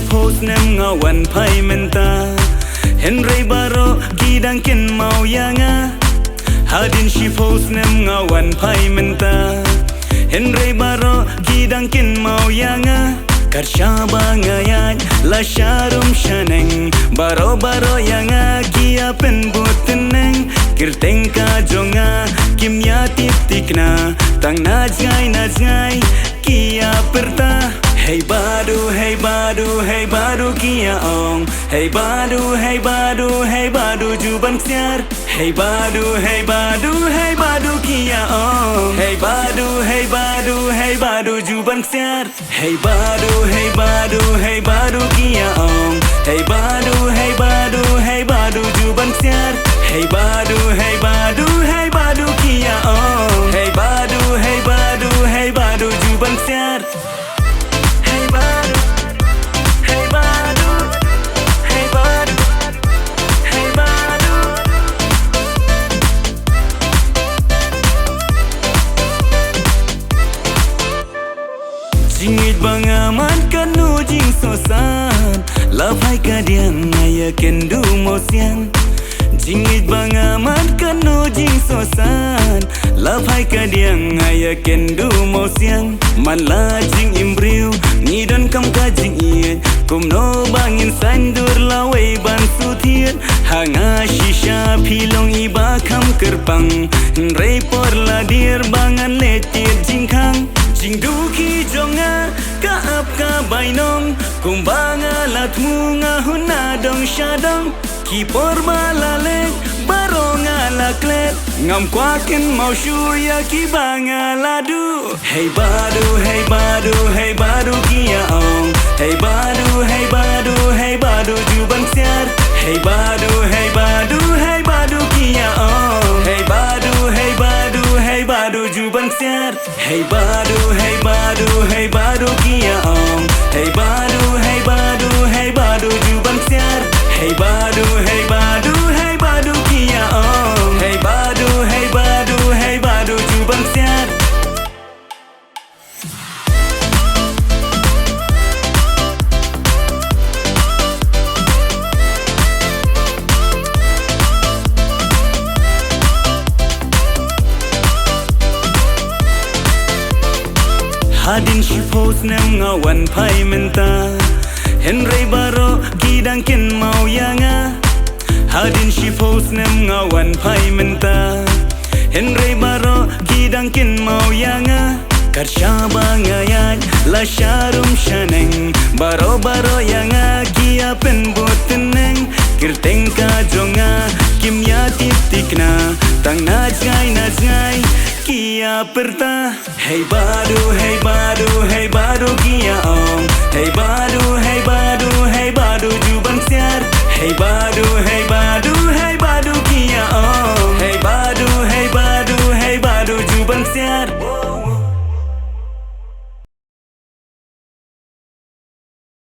post nem ngawan pai menta Henry baro kidang kin mau yanga Hadin shi post nem ngawan pai menta Henry baro kidang kin mau yanga Karsha bangayan la sharum shaneng Baro yanga kia pen buteneng Kirteng ka jonga kimya tip tikna Tang najngai kia perta Hey badu kia ong Hey badu juban siar Hey badu kia ong Hey badu juban siar Hey badu kia ong Hey badu juban siar Hey badu kia ong Hey badu juban siar Jingit bangaman kanu jing sosan Lapai kadian ngaya kendu mosian Jingit bangaman kanu jing sosan Lapai kadian ngaya kendu mosian Man la jing imbriu Ngidan kam ka jing ian Kum no bangin sandur lawai ban sutian Hanga shisha pilong iba kam kerpang Repor ladir bangan letir jingkang Jing DUKHI jonga kaap ka bainong Kung banga latmu ngahuna dong shadong Kipor balalek baronga laklet Ngam kwaken mau syurya ki banga ladu Hey badu kia ong Hey badu juban siar Hey badu kia ong Hey badu juban siar Hey badu kia ong Hey badu juban siar Hey badu kia ong Hey badu juban siar Hadin shi post nem ngawan pai menta Henry baro kidang kin mau yanga Hadin shi post nem ngawan pai menta Henry baro kidang kin mau yanga Karsha bangayan la sharum shaneng Baro yanga kia pen buteneng Kirteng ka jonga kimya tip tikna Tang najngai kia perta Hey badu kia ong Hey badu juban siar Hey badu kia ong Hey badu juban siar